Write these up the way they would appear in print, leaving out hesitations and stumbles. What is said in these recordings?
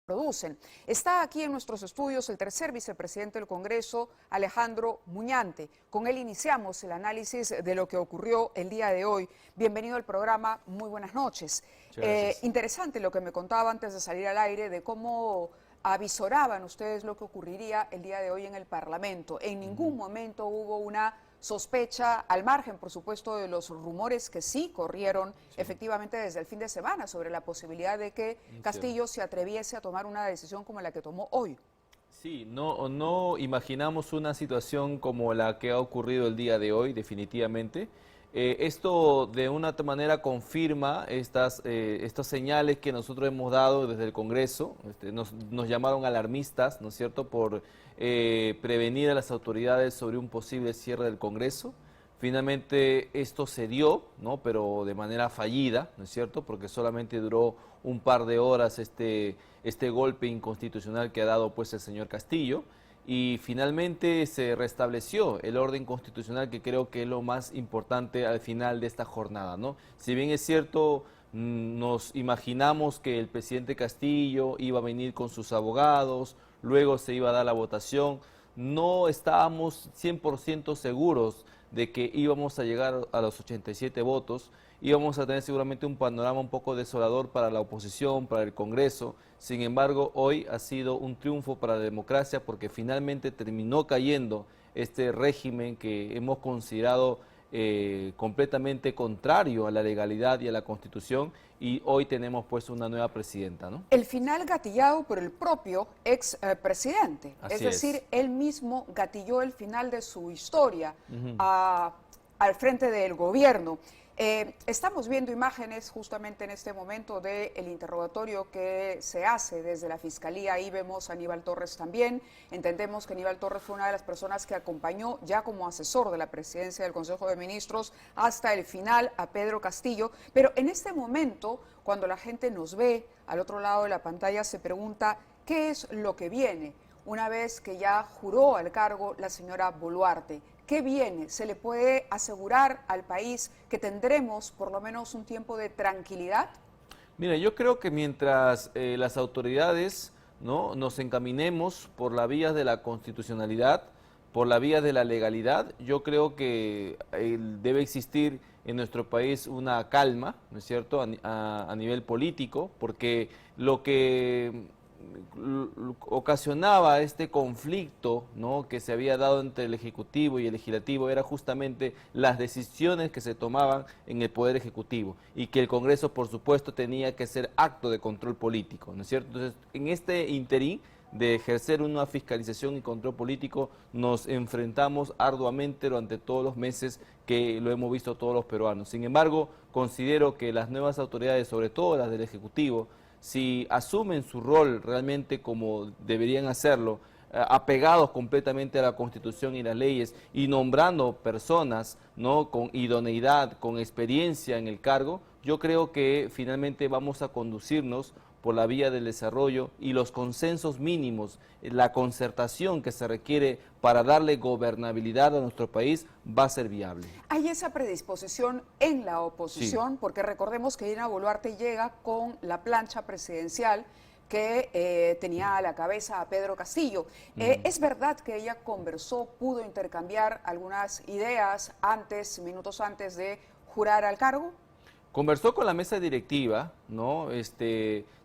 producen. Está aquí en nuestros estudios el tercer vicepresidente del Congreso, Alejandro Muñante. Con él iniciamos el análisis de lo que ocurrió el día de hoy. Bienvenido al programa, muy buenas noches. Interesante lo que me contaba antes de salir al aire de cómo avisoraban ustedes lo que ocurriría el día de hoy en el Parlamento. En ningún momento hubo una sospecha, al margen, por supuesto, de los rumores que sí corrieron efectivamente desde el fin de semana sobre la posibilidad de que Castillo se atreviese a tomar una decisión como la que tomó hoy. Sí, no imaginamos una situación como la que ha ocurrido el día de hoy, definitivamente. Esto de una manera confirma estas señales que nosotros hemos dado desde el Congreso. Nos llamaron alarmistas, ¿no es cierto?, por prevenir a las autoridades sobre un posible cierre del Congreso. Finalmente esto se dio, ¿no?, pero de manera fallida, ¿no es cierto?, porque solamente duró un par de horas este golpe inconstitucional que ha dado pues el señor Castillo, y finalmente se restableció el orden constitucional, que creo que es lo más importante al final de esta jornada, ¿no? Si bien es cierto, nos imaginamos que el presidente Castillo iba a venir con sus abogados, luego se iba a dar la votación, no estábamos 100% seguros de que íbamos a llegar a los 87 votos, íbamos a tener seguramente un panorama un poco desolador para la oposición, para el Congreso. Sin embargo, hoy ha sido un triunfo para la democracia, porque finalmente terminó cayendo este régimen que hemos considerado completamente contrario a la legalidad y a la Constitución, y hoy tenemos pues una nueva presidenta, ¿no? El final gatillado por el propio ex presidente, es decir, él mismo gatilló el final de su historia al frente del gobierno. Estamos viendo imágenes justamente en este momento del interrogatorio que se hace desde la Fiscalía. Ahí vemos a Aníbal Torres también. Entendemos que Aníbal Torres fue una de las personas que acompañó ya como asesor de la presidencia del Consejo de Ministros hasta el final a Pedro Castillo. Pero en este momento, cuando la gente nos ve al otro lado de la pantalla, se pregunta qué es lo que viene una vez que ya juró al cargo la señora Boluarte. ¿Qué viene? ¿Se le puede asegurar al país que tendremos por lo menos un tiempo de tranquilidad? Mira, yo creo que mientras las autoridades, ¿no?, nos encaminemos por la vía de la constitucionalidad, por la vía de la legalidad, yo creo que debe existir en nuestro país una calma, ¿no es cierto?, a nivel político, porque lo que ocasionaba este conflicto, ¿no?, que se había dado entre el Ejecutivo y el Legislativo era justamente las decisiones que se tomaban en el Poder Ejecutivo, y que el Congreso, por supuesto, tenía que ser acto de control político, ¿no es cierto? Entonces, en este interín de ejercer una fiscalización y control político, nos enfrentamos arduamente durante todos los meses que lo hemos visto todos los peruanos. Sin embargo, considero que las nuevas autoridades, sobre todo las del Ejecutivo, si asumen su rol realmente como deberían hacerlo, apegados completamente a la Constitución y las leyes, y nombrando personas, ¿no?, con idoneidad, con experiencia en el cargo, yo creo que finalmente vamos a conducirnos por la vía del desarrollo y los consensos mínimos, la concertación que se requiere para darle gobernabilidad a nuestro país va a ser viable. ¿Hay esa predisposición en la oposición? Sí. Porque recordemos que Dina Boluarte llega con la plancha presidencial que tenía a la cabeza a Pedro Castillo. ¿Es verdad que ella conversó, pudo intercambiar algunas ideas minutos antes de jurar al cargo? Conversó con la mesa directiva, ¿no?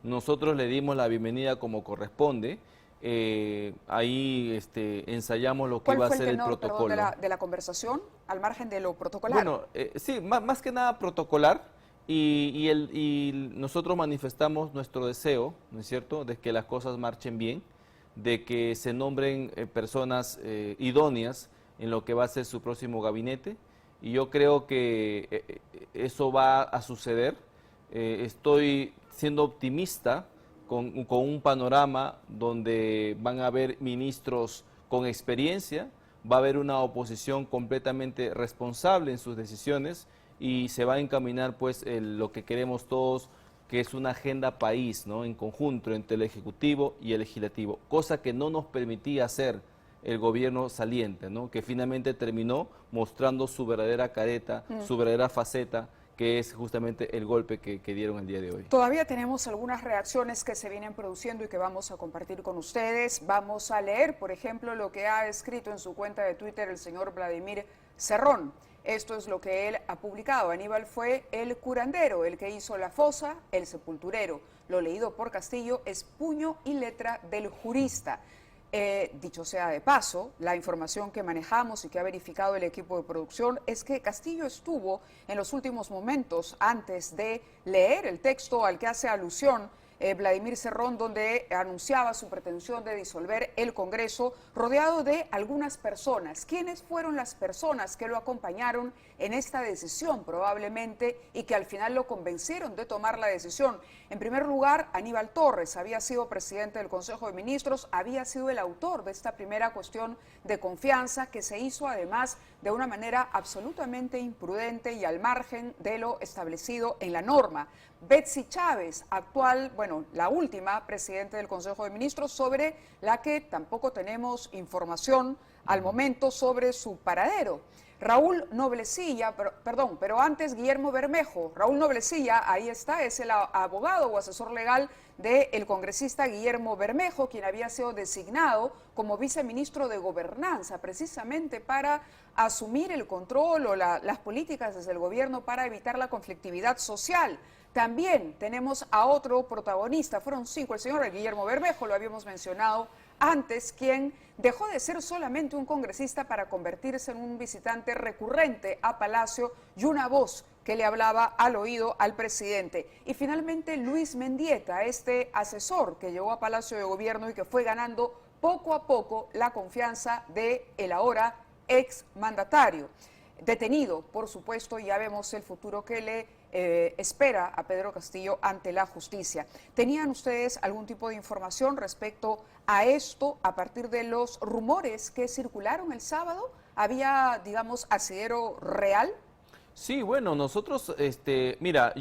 Nosotros le dimos la bienvenida como corresponde. Ahí ensayamos lo que iba a ser el protocolo. ¿Cuál fue el tenor, de la conversación, al margen de lo protocolar? Bueno, sí, más que nada protocolar, y nosotros manifestamos nuestro deseo, ¿no es cierto?, de que las cosas marchen bien, de que se nombren personas idóneas en lo que va a ser su próximo gabinete. Y yo creo que eso va a suceder. Estoy siendo optimista con un panorama donde van a haber ministros con experiencia, va a haber una oposición completamente responsable en sus decisiones, y se va a encaminar pues lo que queremos todos, que es una agenda país, ¿no?, en conjunto entre el Ejecutivo y el Legislativo, cosa que no nos permitía hacer el gobierno saliente, ¿no?, que finalmente terminó mostrando su verdadera careta, su verdadera faceta, que es justamente el golpe que dieron el día de hoy. Todavía tenemos algunas reacciones que se vienen produciendo y que vamos a compartir con ustedes. Vamos a leer, por ejemplo, lo que ha escrito en su cuenta de Twitter el señor Vladimir Cerrón. Esto es lo que él ha publicado. Aníbal fue el curandero, el que hizo la fosa, el sepulturero. Lo leído por Castillo es puño y letra del jurista. Dicho sea de paso, la información que manejamos y que ha verificado el equipo de producción es que Castillo estuvo en los últimos momentos antes de leer el texto al que hace alusión Vladimir Cerrón, donde anunciaba su pretensión de disolver el Congreso, rodeado de algunas personas. ¿Quiénes fueron las personas que lo acompañaron en esta decisión probablemente y que al final lo convencieron de tomar la decisión? En primer lugar, Aníbal Torres había sido presidente del Consejo de Ministros, había sido el autor de esta primera cuestión de confianza que se hizo además de una manera absolutamente imprudente y al margen de lo establecido en la norma. Betsy Chávez, actual, bueno, la última presidente del Consejo de Ministros, sobre la que tampoco tenemos información al momento sobre su paradero. Raúl Noblecilla, pero antes Guillermo Bermejo. Raúl Noblecilla, ahí está, es el abogado o asesor legal del congresista Guillermo Bermejo, quien había sido designado como viceministro de Gobernanza, precisamente para asumir el control o las políticas desde el gobierno para evitar la conflictividad social. También tenemos a otro protagonista, fueron 5, el señor Guillermo Bermejo, lo habíamos mencionado antes, quien dejó de ser solamente un congresista para convertirse en un visitante recurrente a Palacio y una voz que le hablaba al oído al presidente. Y finalmente Luis Mendieta, este asesor que llegó a Palacio de Gobierno y que fue ganando poco a poco la confianza del ahora exmandatario. Detenido, por supuesto, ya vemos el futuro que le espera a Pedro Castillo ante la justicia. ¿Tenían ustedes algún tipo de información respecto a esto a partir de los rumores que circularon el sábado? ¿Había, digamos, asidero real? Sí, bueno, nosotros, mira,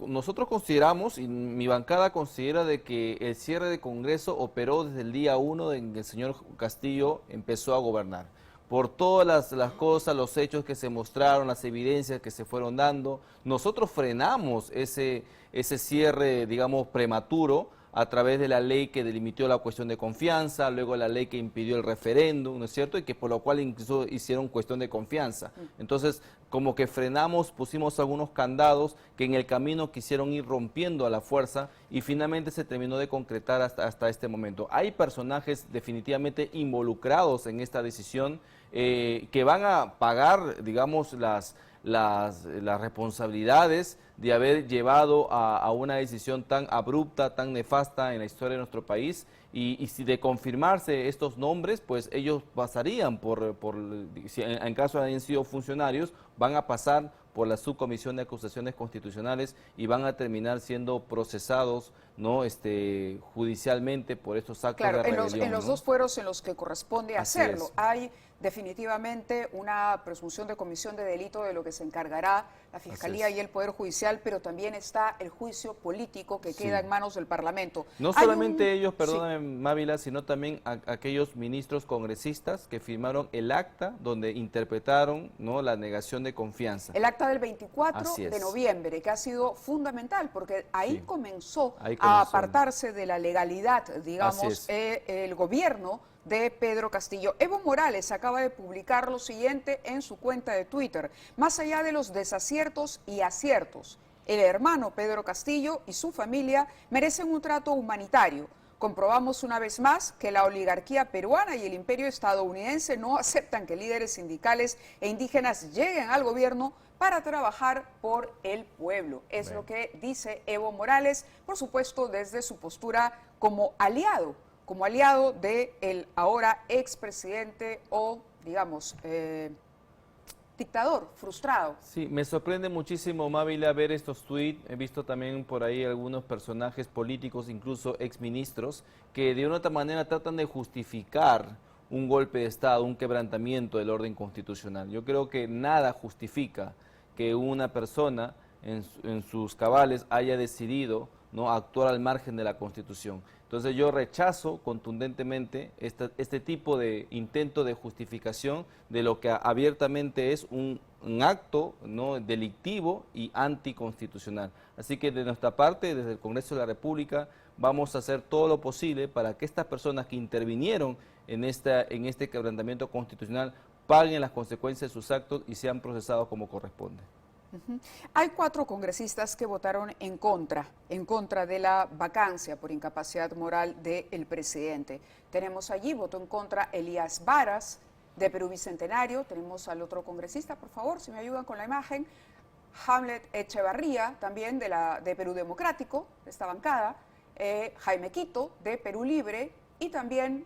nosotros consideramos, y mi bancada considera de que el cierre de Congreso operó desde el día 1 en que el señor Castillo empezó a gobernar. Por todas las cosas, los hechos que se mostraron, las evidencias que se fueron dando, nosotros frenamos ese cierre, digamos, prematuro a través de la ley que delimitó la cuestión de confianza, luego la ley que impidió el referéndum, ¿no es cierto? Y que por lo cual incluso hicieron cuestión de confianza. Entonces, como que frenamos, pusimos algunos candados que en el camino quisieron ir rompiendo a la fuerza y finalmente se terminó de concretar hasta este momento. Hay personajes definitivamente involucrados en esta decisión que van a pagar, digamos, las responsabilidades de haber llevado a una decisión tan abrupta, tan nefasta en la historia de nuestro país, y si de confirmarse estos nombres, pues ellos pasarían si en caso de hayan sido funcionarios, van a pasar por la subcomisión de acusaciones constitucionales y van a terminar siendo procesados, ¿no? Judicialmente por estos actos de rebelión. En los dos fueros en los que corresponde hacerlo. Hay definitivamente una presunción de comisión de delito de lo que se encargará la Fiscalía y el Poder Judicial, pero también está el juicio político que queda en manos del Parlamento. No solamente ellos, perdóname Mávila, sino también aquellos ministros congresistas que firmaron el acta donde interpretaron, ¿no?, la negación de confianza. El acta del 24 de noviembre, que ha sido fundamental porque ahí comenzó a apartarse de la legalidad, digamos, el gobierno de Pedro Castillo. Evo Morales acaba de publicar lo siguiente en su cuenta de Twitter: más allá de los desaciertos y aciertos, el hermano Pedro Castillo y su familia merecen un trato humanitario. Comprobamos una vez más que la oligarquía peruana y el imperio estadounidense no aceptan que líderes sindicales e indígenas lleguen al gobierno para trabajar por el pueblo. Es lo que dice Evo Morales, por supuesto desde su postura como aliado del ahora expresidente o, digamos, dictador frustrado. Sí, me sorprende muchísimo, Mávila, ver estos tweets. He visto también por ahí algunos personajes políticos, incluso exministros, que de una otra manera tratan de justificar un golpe de Estado, un quebrantamiento del orden constitucional. Yo creo que nada justifica que una persona en sus cabales haya decidido, ¿no?, actuar al margen de la Constitución. Entonces yo rechazo contundentemente este tipo de intento de justificación de lo que abiertamente es un un acto, ¿no?, delictivo y anticonstitucional. Así que de nuestra parte, desde el Congreso de la República, vamos a hacer todo lo posible para que estas personas que intervinieron en este quebrantamiento constitucional paguen las consecuencias de sus actos y sean procesados como corresponde. Hay 4 congresistas que votaron en contra de la vacancia por incapacidad moral del presidente. Tenemos allí, votó en contra Elías Varas, de Perú Bicentenario. Tenemos al otro congresista, por favor, si me ayudan con la imagen, Hamlet Echevarría, también de Perú Democrático, de esta bancada, Jaime Quito, de Perú Libre, y también,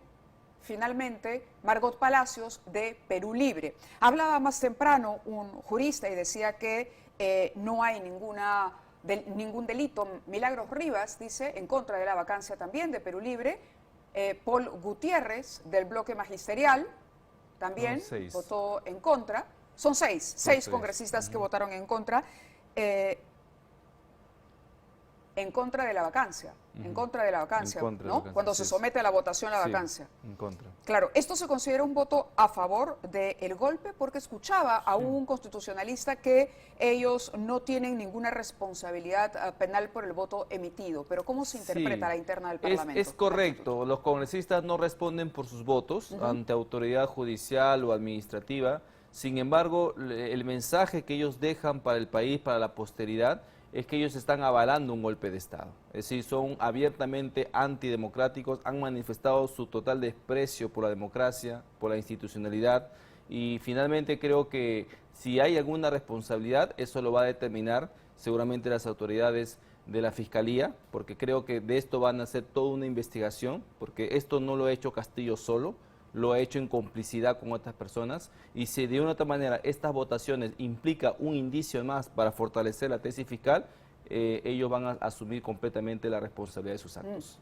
finalmente, Margot Palacios, de Perú Libre. Hablaba más temprano un jurista y decía que no hay ningún delito. Milagros Rivas dice, en contra de la vacancia también, de Perú Libre. Paul Gutiérrez, del bloque magisterial, también votó en contra. Son seis congresistas que votaron en contra de la vacancia, ¿no? Cuando se somete a la votación la vacancia. En contra. Claro, esto se considera un voto a favor del golpe, porque escuchaba a un constitucionalista que ellos no tienen ninguna responsabilidad penal por el voto emitido. Pero ¿cómo se interpreta la interna del Parlamento? Es correcto, los congresistas no responden por sus votos ante autoridad judicial o administrativa. Sin embargo, el mensaje que ellos dejan para el país, para la posteridad, es que ellos están avalando un golpe de Estado. Es decir, son abiertamente antidemocráticos, han manifestado su total desprecio por la democracia, por la institucionalidad, y finalmente creo que si hay alguna responsabilidad, eso lo va a determinar seguramente las autoridades de la Fiscalía, porque creo que de esto van a hacer toda una investigación, porque esto no lo ha hecho Castillo solo, lo ha hecho en complicidad con otras personas, y si de una u otra manera estas votaciones implica un indicio más para fortalecer la tesis fiscal, ellos van a asumir completamente la responsabilidad de sus actos.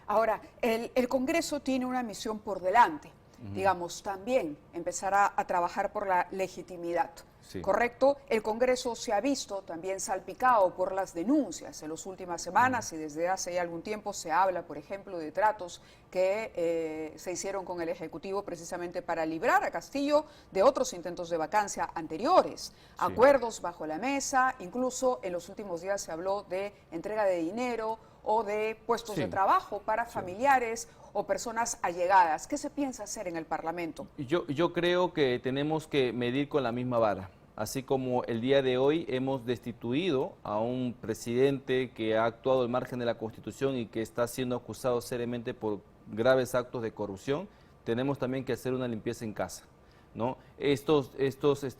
Ahora, el Congreso tiene una misión por delante, digamos, también empezar a trabajar por la legitimidad. Sí. ¿Correcto? El Congreso se ha visto también salpicado por las denuncias en las últimas semanas y desde hace ya algún tiempo se habla, por ejemplo, de tratos que se hicieron con el Ejecutivo precisamente para librar a Castillo de otros intentos de vacancia anteriores, sí, acuerdos bajo la mesa, incluso en los últimos días se habló de entrega de dinero o de puestos de trabajo para familiares o personas allegadas. ¿Qué se piensa hacer en el Parlamento? Yo creo que tenemos que medir con la misma vara. Así como el día de hoy hemos destituido a un presidente que ha actuado al margen de la Constitución y que está siendo acusado seriamente por graves actos de corrupción, tenemos también que hacer una limpieza en casa, ¿no? Estos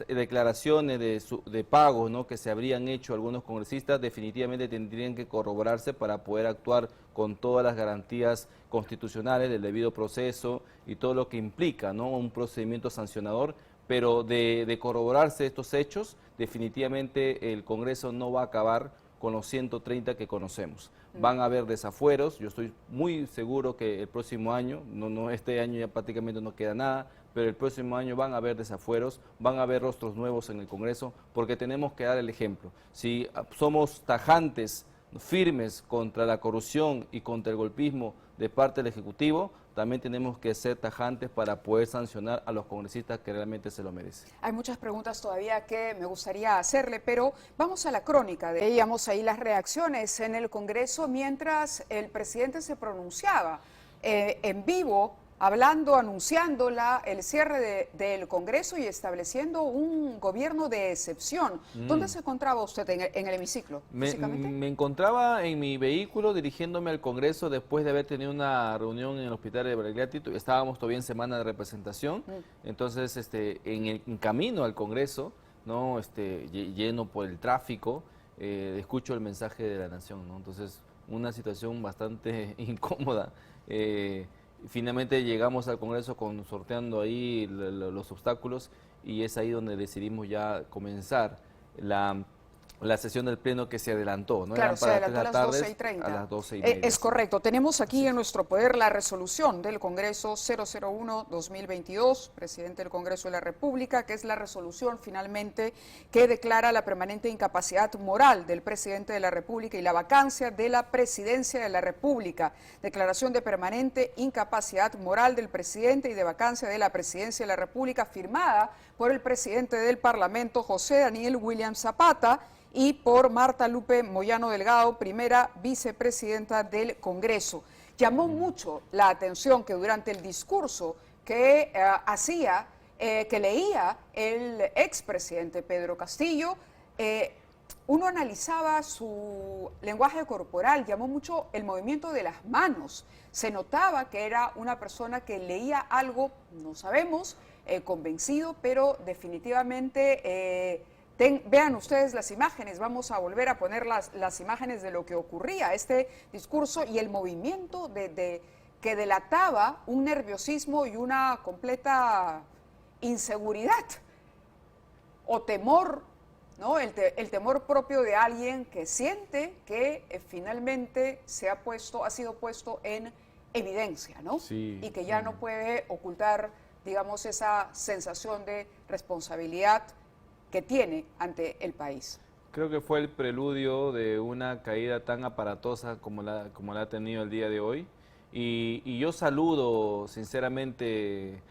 declaraciones de pagos, ¿no?, que se habrían hecho algunos congresistas definitivamente tendrían que corroborarse para poder actuar con todas las garantías constitucionales del debido proceso y todo lo que implica, ¿no?, un procedimiento sancionador. Pero de corroborarse estos hechos, definitivamente el Congreso no va a acabar con los 130 que conocemos. Van a haber desafueros, yo estoy muy seguro que el próximo año, este año ya prácticamente no queda nada, pero el próximo año van a haber desafueros, van a haber rostros nuevos en el Congreso, porque tenemos que dar el ejemplo. Si somos tajantes, firmes contra la corrupción y contra el golpismo de parte del Ejecutivo, también tenemos que ser tajantes para poder sancionar a los congresistas que realmente se lo merecen. Hay muchas preguntas todavía que me gustaría hacerle, pero vamos a la crónica. Veíamos ahí las reacciones en el Congreso mientras el presidente se pronunciaba en vivo, anunciando el cierre del Congreso y estableciendo un gobierno de excepción. ¿Dónde se encontraba usted en el hemiciclo? Me encontraba en mi vehículo dirigiéndome al Congreso después de haber tenido una reunión en el Hospital de Belgrati. Estábamos todavía en semana de representación, entonces en camino al Congreso, ¿no?, lleno por el tráfico, escucho el mensaje de la Nación, ¿no? Entonces una situación bastante incómoda. Finalmente llegamos al Congreso sorteando ahí los obstáculos y es ahí donde decidimos ya comenzar la sesión del Pleno que se adelantó, ¿no? Claro, Eran se para adelantó a las 12:30. a las 12:30. Es correcto. Tenemos aquí en nuestro poder la resolución del Congreso 001-2022, presidente del Congreso de la República, que es la resolución finalmente que declara la permanente incapacidad moral del presidente de la República y la vacancia de la presidencia de la República. Declaración de permanente incapacidad moral del presidente y de vacancia de la presidencia de la República, firmada por el presidente del Parlamento, José Daniel William Zapata, y por Marta Lupe Moyano Delgado, primera vicepresidenta del Congreso. Llamó mucho la atención que durante el discurso que que leía el expresidente Pedro Castillo, uno analizaba su lenguaje corporal, llamó mucho el movimiento de las manos. Se notaba que era una persona que leía algo, no sabemos, convencido, pero definitivamente... vean ustedes las imágenes, vamos a volver a poner las imágenes de lo que ocurría, este discurso y el movimiento que delataba un nerviosismo y una completa inseguridad o temor, ¿no? El temor propio de alguien que siente que finalmente ha sido puesto en evidencia, ¿no? Sí. Y que ya no puede ocultar, digamos, esa sensación de responsabilidad que tiene ante el país. Creo que fue el preludio de una caída tan aparatosa como la ha tenido el día de hoy. Y yo saludo sinceramente,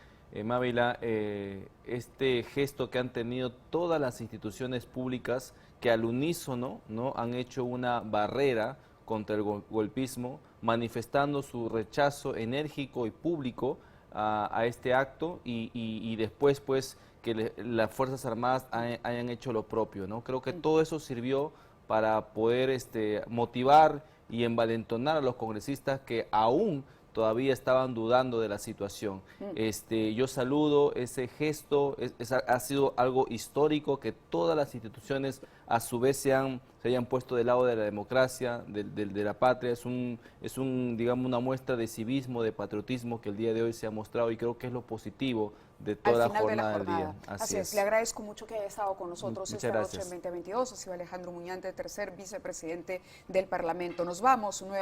Mávila, este gesto que han tenido todas las instituciones públicas que al unísono, ¿no?, han hecho una barrera contra el golpismo, manifestando su rechazo enérgico y público a este acto y después, pues, que las Fuerzas Armadas hayan hecho lo propio, ¿no? Creo que todo eso sirvió para poder motivar y envalentonar a los congresistas que aún todavía estaban dudando de la situación. Yo saludo ese gesto, ha sido algo histórico que todas las instituciones a su vez se hayan puesto del lado de la democracia, de la patria. Es digamos, una muestra de civismo, de patriotismo que el día de hoy se ha mostrado y creo que es lo positivo de toda la jornada del día. Así es. Le agradezco mucho que haya estado con nosotros esta noche en gracias. 2022. Ha sido Alejandro Muñante, tercer vicepresidente del Parlamento. Nos vamos nuevamente.